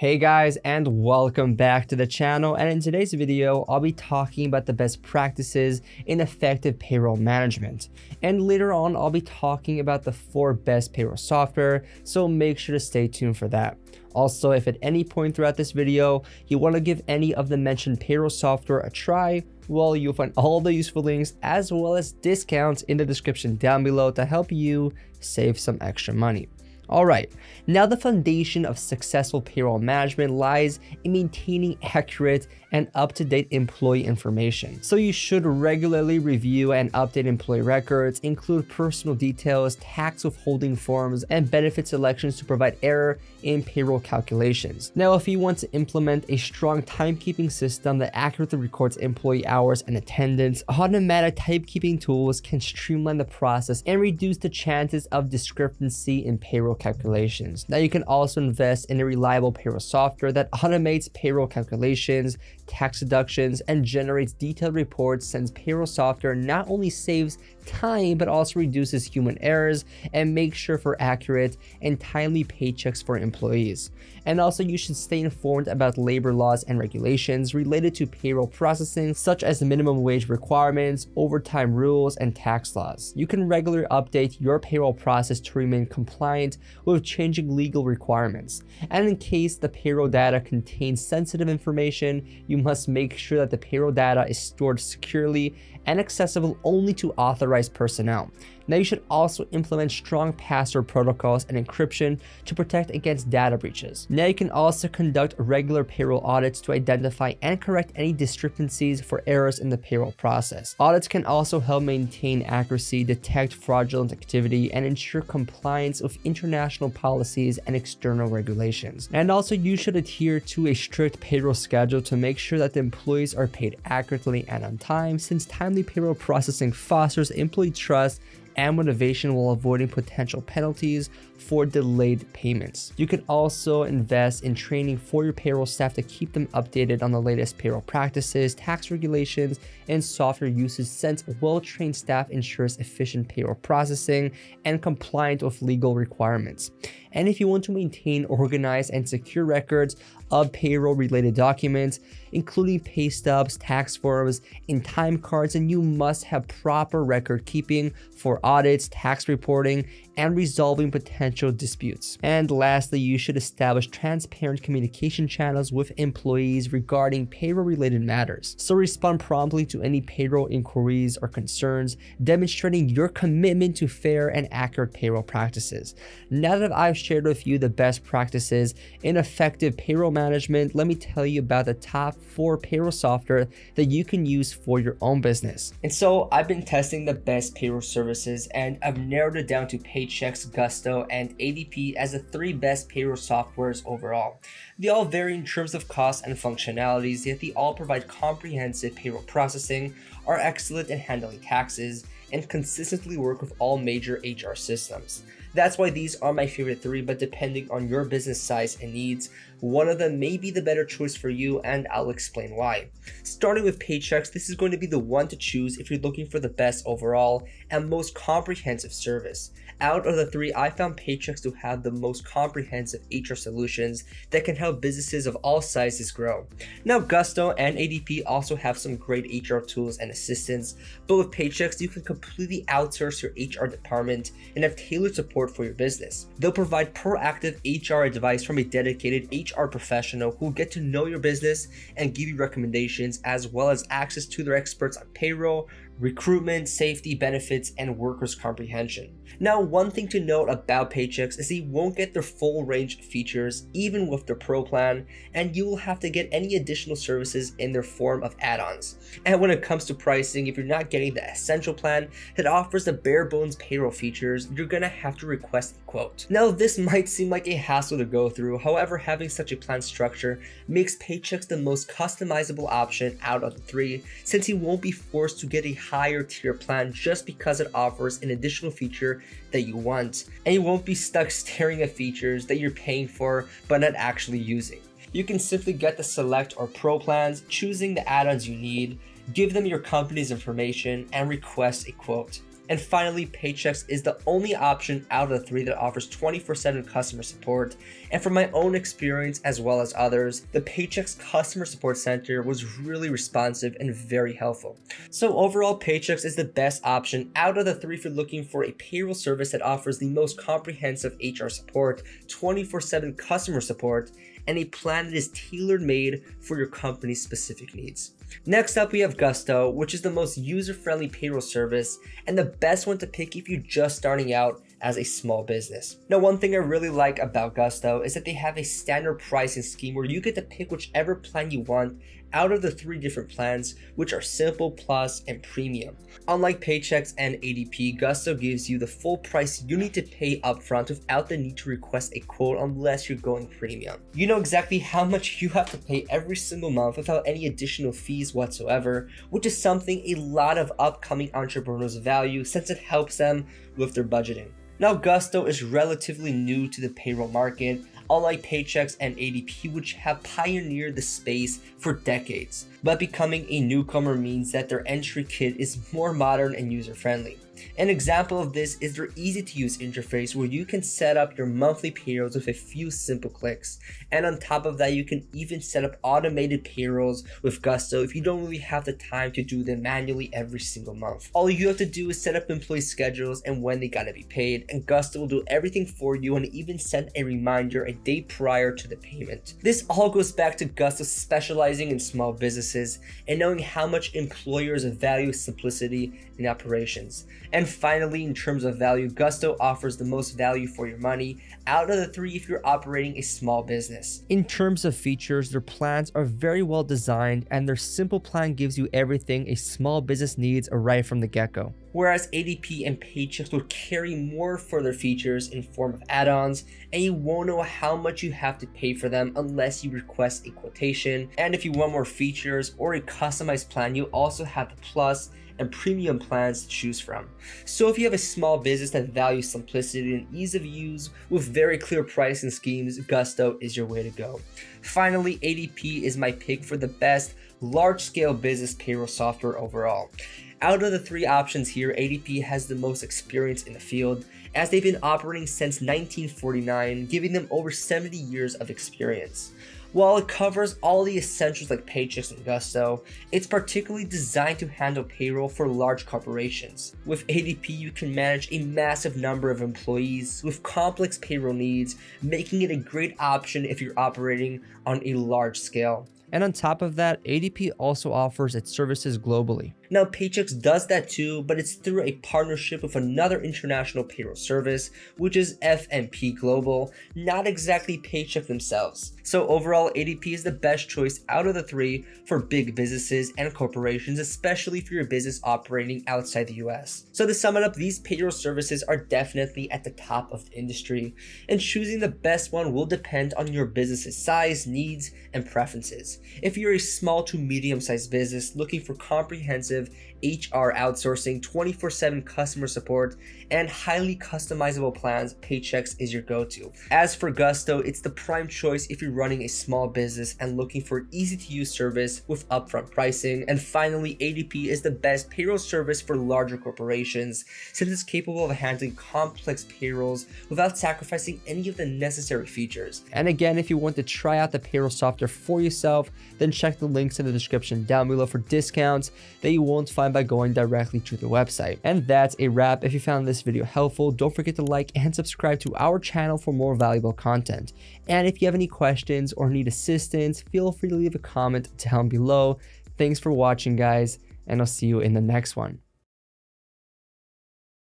Hey guys, and welcome back to the channel. And in today's video, I'll be talking about the best practices in effective payroll management. And later on, I'll be talking about the 4 best payroll software, so make sure to stay tuned for that. Also, if at any point throughout this video, you want to give any of the mentioned payroll software a try, well, you'll find all the useful links as well as discounts in the description down below to help you save some extra money. Alright, now the foundation of successful payroll management lies in maintaining accurate and up-to-date employee information. So you should regularly review and update employee records, include personal details, tax withholding forms, and benefit selections to provide error in payroll calculations. Now, if you want to implement a strong timekeeping system that accurately records employee hours and attendance, automatic timekeeping tools can streamline the process and reduce the chances of discrepancy in payroll calculations. Now, you can also invest in a reliable payroll software that automates payroll calculations, tax deductions, and generates detailed reports, since payroll software not only saves time but also reduces human errors and makes sure for accurate and timely paychecks for employees. And also, you should stay informed about labor laws and regulations related to payroll processing, such as minimum wage requirements, overtime rules, and tax laws. You can regularly update your payroll process to remain compliant with changing legal requirements. And in case the payroll data contains sensitive information, you must make sure that the payroll data is stored securely and accessible only to authorized personnel. Now, you should also implement strong password protocols and encryption to protect against data breaches. Now, you can also conduct regular payroll audits to identify and correct any discrepancies for errors in the payroll process. Audits can also help maintain accuracy, detect fraudulent activity, and ensure compliance with international policies and external regulations. And also, you should adhere to a strict payroll schedule to make sure that the employees are paid accurately and on time, since timely payroll processing fosters employee trust and motivation while avoiding potential penalties for delayed payments. You can also invest in training for your payroll staff to keep them updated on the latest payroll practices, tax regulations, and software usage, since well-trained staff ensures efficient payroll processing and compliant with legal requirements. And if you want to maintain organized and secure records of payroll-related documents, including pay stubs, tax forms, and time cards, and you must have proper record keeping for audits, tax reporting, and resolving potential disputes. And lastly, you should establish transparent communication channels with employees regarding payroll-related matters. So respond promptly to any payroll inquiries or concerns, demonstrating your commitment to fair and accurate payroll practices. Now that I've shared with you the best practices in effective payroll management, let me tell you about the top 4 payroll software that you can use for your own business. And so I've been testing the best payroll services, and I've narrowed it down to Paychex, Gusto, and ADP as the 3 best payroll softwares overall. They all vary in terms of cost and functionalities, yet they all provide comprehensive payroll processing, are excellent in handling taxes, and consistently work with all major HR systems. That's why these are my favorite 3, but depending on your business size and needs, one of them may be the better choice for you, and I'll explain why. Starting with Paychex, this is going to be the one to choose if you're looking for the best overall and most comprehensive service. Out of the 3, I found Paychex to have the most comprehensive HR solutions that can help businesses of all sizes grow. Now, Gusto and ADP also have some great HR tools and assistance, but with Paychex, you can completely outsource your HR department and have tailored support for your business. They'll provide proactive HR advice from a dedicated HR professional who get to know your business and give you recommendations, as well as access to their experts on payroll, recruitment, safety, benefits, and workers' comprehension. Now, one thing to note about Paychex is you won't get their full range of features even with their Pro plan, and you will have to get any additional services in their form of add-ons. And when it comes to pricing, if you're not getting the Essential plan that offers the bare bones payroll features, you're gonna have to request a quote. Now, this might seem like a hassle to go through, however, having such a plan structure makes Paychex the most customizable option out of the 3, since you won't be forced to get a higher tier plan just because it offers an additional feature that you want, and you won't be stuck staring at features that you're paying for but not actually using. You can simply get the Select or Pro plans, choosing the add-ons you need, give them your company's information, and request a quote. And finally, Paychex is the only option out of the three that offers 24/7 customer support. And from my own experience as well as others, the Paychex customer support center was really responsive and very helpful. So overall, Paychex is the best option out of the three if you're looking for a payroll service that offers the most comprehensive HR support, 24/7 customer support, and a plan that is tailor-made for your company's specific needs. Next up, we have Gusto, which is the most user-friendly payroll service and the best one to pick if you're just starting out as a small business. Now, one thing I really like about Gusto is that they have a standard pricing scheme where you get to pick whichever plan you want out of the three different plans, which are Simple, Plus, and Premium. Unlike Paychex and ADP, Gusto gives you the full price you need to pay upfront without the need to request a quote unless you're going Premium. You know exactly how much you have to pay every single month without any additional fees whatsoever, which is something a lot of upcoming entrepreneurs value since it helps them with their budgeting. Now, Gusto is relatively new to the payroll market, unlike Paychex and ADP, which have pioneered the space for decades. But becoming a newcomer means that their entry kit is more modern and user-friendly. An example of this is their easy-to-use interface where you can set up your monthly payrolls with a few simple clicks. And on top of that, you can even set up automated payrolls with Gusto if you don't really have the time to do them manually every single month. All you have to do is set up employee schedules and when they gotta be paid, and Gusto will do everything for you and even send a reminder a day prior to the payment. This all goes back to Gusto specializing in small businesses and knowing how much employers value simplicity in operations. And finally, in terms of value, Gusto offers the most value for your money out of the three if you're operating a small business. In terms of features, their plans are very well designed and their simple plan gives you everything a small business needs right from the get-go. Whereas ADP and Paychex will carry more further features in form of add-ons, and you won't know how much you have to pay for them unless you request a quotation. And if you want more features or a customized plan, you also have the Plus and Premium plans to choose from. So if you have a small business that values simplicity and ease of use with very clear pricing schemes, Gusto is your way to go. Finally, ADP is my pick for the best large-scale business payroll software overall. Out of the three options here, ADP has the most experience in the field, as they've been operating since 1949, giving them over 70 years of experience. While it covers all the essentials like Paychex and Gusto, it's particularly designed to handle payroll for large corporations. With ADP, you can manage a massive number of employees with complex payroll needs, making it a great option if you're operating on a large scale. And on top of that, ADP also offers its services globally. Now, Paychex does that too, but it's through a partnership with another international payroll service, which is FMP Global, not exactly Paychex themselves. So overall, ADP is the best choice out of the three for big businesses and corporations, especially for your business operating outside the US. So to sum it up, these payroll services are definitely at the top of the industry, and choosing the best one will depend on your business's size, needs, and preferences. If you're a small to medium-sized business looking for comprehensive HR outsourcing, 24/7 customer support, and highly customizable plans, Paychex is your go-to. As for Gusto, it's the prime choice if you're running a small business and looking for an easy-to-use service with upfront pricing. And finally, ADP is the best payroll service for larger corporations since it's capable of handling complex payrolls without sacrificing any of the necessary features. And again, if you want to try out the payroll software for yourself, then check the links in the description down below for discounts that you won't find by going directly to the website. And that's a wrap. If you found this video helpful, don't forget to like and subscribe to our channel for more valuable content. And if you have any questions or need assistance, feel free to leave a comment down below. Thanks for watching, guys, and I'll see you in the next one.